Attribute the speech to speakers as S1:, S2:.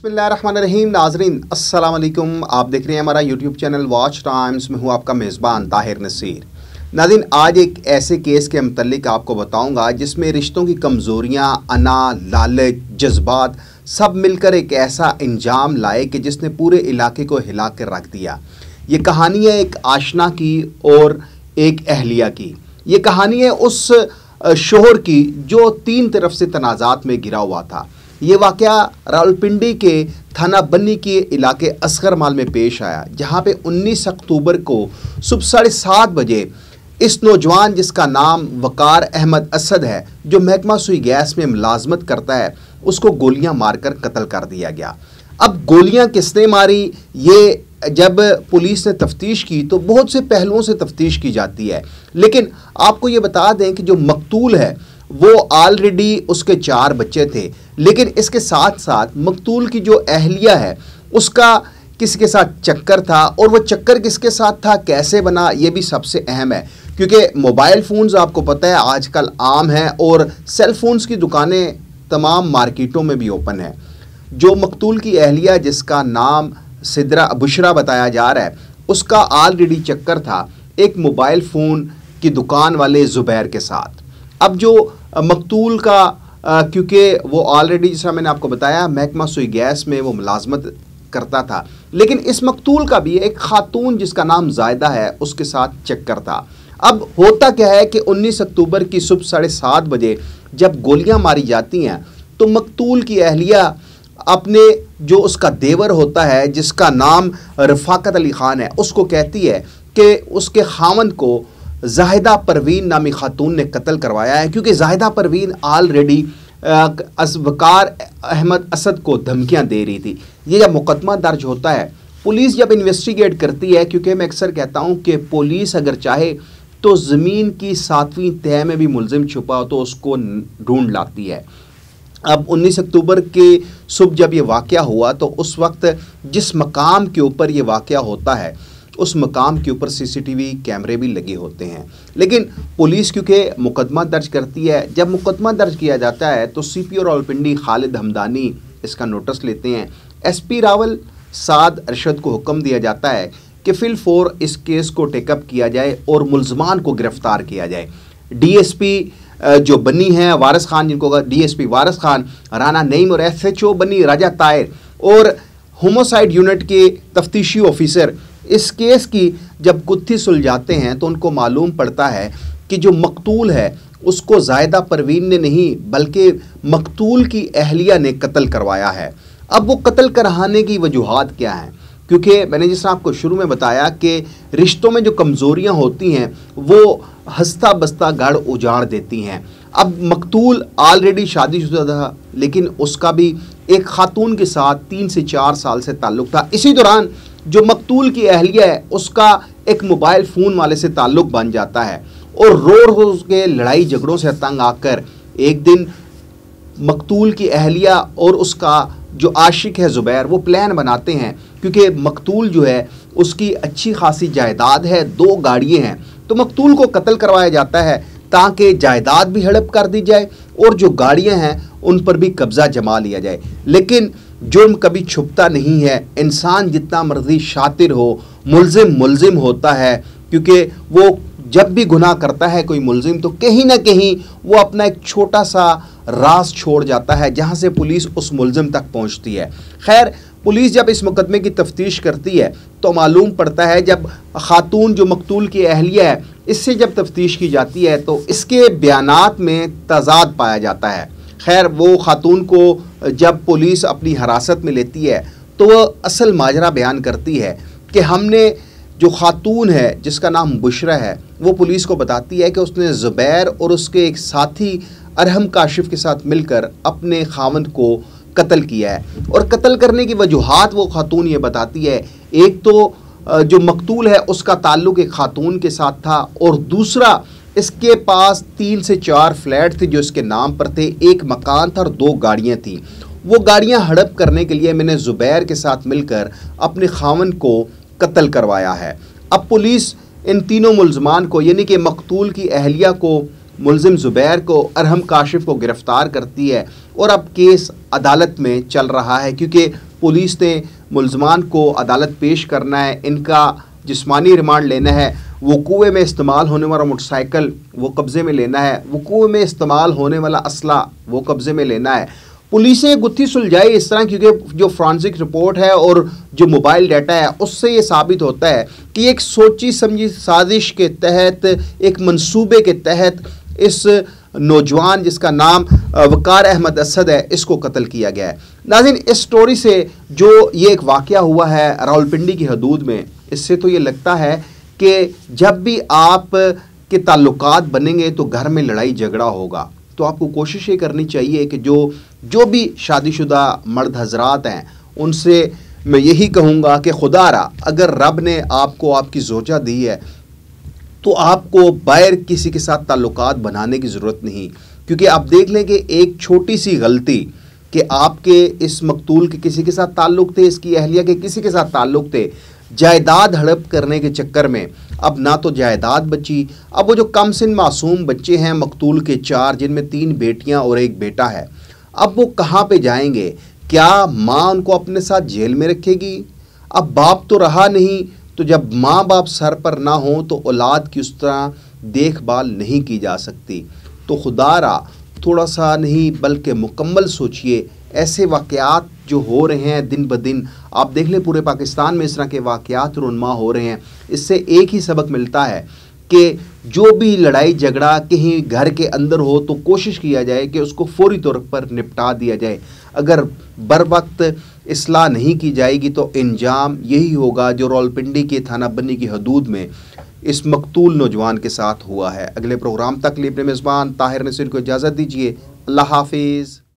S1: बिस्मिल्लाहिर्रहमानिर्रहीम। नाजरीन अस्सलाम वालेकुम। आप देख रहे हैं हमारा यूट्यूब चैनल वॉच टाइम्स में। हूँ आपका मेज़बान ताहिर नसीर। नाज़रीन, आज एक ऐसे केस के मुतल्लिक आपको बताऊंगा जिसमें रिश्तों की कमज़ोरियाँ, अना, लालच, जज्बात सब मिलकर एक ऐसा अंजाम लाए कि जिसने पूरे इलाके को हिला कर रख दिया। ये कहानी है एक आशना की और एक अहलिया की। ये कहानी है उस शोहर की जो तीन तरफ से तनाज़ात में घिरा हुआ था। ये वाक़या रावलपिंडी के थाना बन्नी के इलाके असगर माल में पेश आया, जहाँ पे 19 अक्टूबर को सुबह 7:30 बजे इस नौजवान जिसका नाम वकार अहमद असद है, जो महकमा सुई गैस में मुलाजमत करता है, उसको गोलियां मारकर कत्ल कर दिया गया। अब गोलियां किसने मारी, ये जब पुलिस ने तफ्तीश की तो बहुत से पहलुओं से तफ्तीश की जाती है, लेकिन आपको ये बता दें कि जो मकतूल है वो ऑलरेडी उसके 4 बच्चे थे, लेकिन इसके साथ साथ मकतूल की जो अहलिया है उसका किसी के साथ चक्कर था, और वो चक्कर किसके साथ था, कैसे बना, ये भी सबसे अहम है। क्योंकि मोबाइल फ़ोन्स आपको पता है आजकल आम हैं और सेल फोन्स की दुकानें तमाम मार्केटों में भी ओपन है। जो मकतूल की अहलिया जिसका नाम सिद्रा बुशरा बताया जा रहा है, उसका ऑलरेडी चक्कर था एक मोबाइल फ़ोन की दुकान वाले ज़ुबैर के साथ। अब जो मकतूल का क्योंकि वो ऑलरेडी, जैसा मैंने आपको बताया, महकमा सुई गैस में वो मुलाजमत करता था, लेकिन इस मकतूल का भी एक खातून जिसका नाम जायदा है उसके साथ चक्कर था। अब होता क्या है कि 19 अक्टूबर की सुबह 7:30 बजे जब गोलियां मारी जाती हैं तो मकतूल की अहलिया अपने जो उसका देवर होता है जिसका नाम रफ़ाकत अली ख़ान है, उसको कहती है कि उसके खामंद को जाहिदा परवीन नामी खातून ने कत्ल करवाया है, क्योंकि जाहिदा परवीन ऑलरेडी वकार अहमद असद को धमकियां दे रही थी। ये जब मुकदमा दर्ज होता है, पुलिस जब इन्वेस्टिगेट करती है, क्योंकि मैं अक्सर कहता हूं कि पुलिस अगर चाहे तो ज़मीन की 7वीं तह में भी मुलजिम छुपा हो तो उसको ढूंढ लाती है। अब 19 अक्टूबर के सुबह जब ये वाक़या हुआ तो उस वक्त जिस मकाम के ऊपर ये वाक़या होता है उस मकाम के ऊपर CCTV कैमरे भी लगे होते हैं, लेकिन पुलिस क्योंकि मुकदमा दर्ज करती है, जब मुकदमा दर्ज किया जाता है तो CPO रावलपिंडी खालिद हमदानी इसका नोटिस लेते हैं। SP रावल साद अरशद को हुक्म दिया जाता है कि फिलफौर इस केस को टेकअप किया जाए और मुलजमान को गिरफ्तार किया जाए। DSP जो बनी है वारिस खान, जिनको DSP वारिस खान, राना नईम, और SHO बनी राजा ताहिर और होमोसाइड यूनिट के तफ्तीशी ऑफिसर इस केस की जब गुत्थी सुलझाते हैं तो उनको मालूम पड़ता है कि जो मकतूल है उसको जायदा परवीन ने नहीं बल्कि मकतूल की अहलिया ने कत्ल करवाया है। अब वो कत्ल कराने की वजूहात क्या हैं, क्योंकि मैंने जिस आपको शुरू में बताया कि रिश्तों में जो कमज़ोरियां होती हैं वो हंसता बसता गढ़ उजाड़ देती हैं। अब मकतूल ऑलरेडी शादीशुदा था, लेकिन उसका भी एक खातून के साथ 3 से 4 साल से ताल्लुक़ था। इसी दौरान जो मकतूल की अहलिया है उसका एक मोबाइल फ़ोन वाले से ताल्लुक़ बन जाता है, और रोज़ के लड़ाई झगड़ों से तंग आकर एक दिन मकतूल की अहलिया और उसका जो आशिक है ज़ुबैर वो प्लान बनाते हैं, क्योंकि मकतूल जो है उसकी अच्छी खासी जायदाद है, 2 गाड़ियाँ हैं, तो मकतूल को कत्ल करवाया जाता है ताकि जायदाद भी हड़प कर दी जाए और जो गाड़ियाँ हैं उन पर भी कब्ज़ा जमा लिया जाए। लेकिन जुर्म कभी छुपता नहीं है, इंसान जितना मर्जी शातिर हो, मुलजिम होता है, क्योंकि वो जब भी गुनाह करता है कोई मुलजिम तो कहीं ना कहीं वो अपना एक छोटा सा राज छोड़ जाता है जहां से पुलिस उस मुलजिम तक पहुंचती है। खैर, पुलिस जब इस मुकदमे की तफ्तीश करती है तो मालूम पड़ता है, जब खातून जो मकतूल की अहलिया है इससे जब तफ्तीश की जाती है तो इसके बयानात में तजाद पाया जाता है। खैर, वो खातून को जब पुलिस अपनी हिरासत में लेती है तो वह असल माजरा बयान करती है कि हमने जो खातून है जिसका नाम बुशरा है वो पुलिस को बताती है कि उसने ज़ुबैर और उसके एक साथी अरहम काशिफ के साथ मिलकर अपने खावंद को कत्ल किया है। और कत्ल करने की वजूहात वो खातून ये बताती है, एक तो जो मकतूल है उसका ताल्लुक़ एक खातून के साथ था, और दूसरा इसके पास 3 से 4 फ्लैट थे जो इसके नाम पर थे, एक मकान था और 2 गाड़ियाँ थीं। वो गाड़ियाँ हड़प करने के लिए मैंने ज़ुबैर के साथ मिलकर अपने खावंद को कत्ल करवाया है। अब पुलिस इन तीनों मुलजमान को, यानी कि मकतूल की अहलिया को, मुलजिम ज़ुबैर को, अरहम काशिफ को गिरफ़्तार करती है और अब केस अदालत में चल रहा है, क्योंकि पुलिस ने मुलजमान को अदालत पेश करना है, इनका जिस्मानी रिमांड लेना है, वकूए में इस्तेमाल होने वाला मोटरसाइकिल वो कब्ज़े में लेना है, वकूए में इस्तेमाल होने वाला असला वो कब्ज़े में लेना है। पुलिसें गुत्थी सुलझाई इस तरह, क्योंकि जो फॉरेंसिक रिपोर्ट है और जो मोबाइल डाटा है उससे ये साबित होता है कि एक सोची समझी साजिश के तहत, एक मंसूबे के तहत इस नौजवान जिसका नाम वकार अहमद असद है, इसको कत्ल किया गया है। नाज़रीन, इस स्टोरी से जो ये एक वाक़या हुआ है रावलपिंडी की हदूद में, इससे तो ये लगता है कि जब भी आप के ताल्लुकात बनेंगे तो घर में लड़ाई झगड़ा होगा। तो आपको कोशिश ये करनी चाहिए कि जो भी शादीशुदा मर्द हजरात हैं, उनसे मैं यही कहूँगा कि खुदारा अगर रब ने आपको आपकी ज़ोजा दी है तो आपको बाहर किसी के साथ ताल्लुकात बनाने की ज़रूरत नहीं, क्योंकि आप देख लें कि एक छोटी सी गलती कि आपके इस मकतूल के किसी के साथ ताल्लुक़ थे, इसकी अहलिया के किसी के साथ ताल्लुक़ थे, जायदाद हड़प करने के चक्कर में अब ना तो जायदाद बची, अब वो जो कम सिन मासूम बच्चे हैं मकतूल के 4, जिनमें 3 बेटियां और 1 बेटा है, अब वो कहाँ पे जाएंगे? क्या माँ उनको अपने साथ जेल में रखेगी? अब बाप तो रहा नहीं, तो जब माँ बाप सर पर ना हो तो औलाद की उस तरह देखभाल नहीं की जा सकती। तो खुदारा थोड़ा सा नहीं बल्कि मुकम्मल सोचिए। ऐसे वाक़यात जो हो रहे हैं दिन ब दिन, आप देख लें पूरे पाकिस्तान में इस तरह के वाक़यात रुनमा हो रहे हैं। इससे एक ही सबक मिलता है कि जो भी लड़ाई झगड़ा कहीं घर के अंदर हो तो कोशिश किया जाए कि उसको फौरी तौर पर निपटा दिया जाए। अगर बर वक्त इस्लाह नहीं की जाएगी तो इंजाम यही होगा जो रावलपिंडी के थाना बन्नी की हदूद में इस मकतूल नौजवान के साथ हुआ है। अगले प्रोग्राम तक लिए अपने मेज़बान ताहिर नसीर को इजाज़त दीजिए। अल्लाह हाफिज़।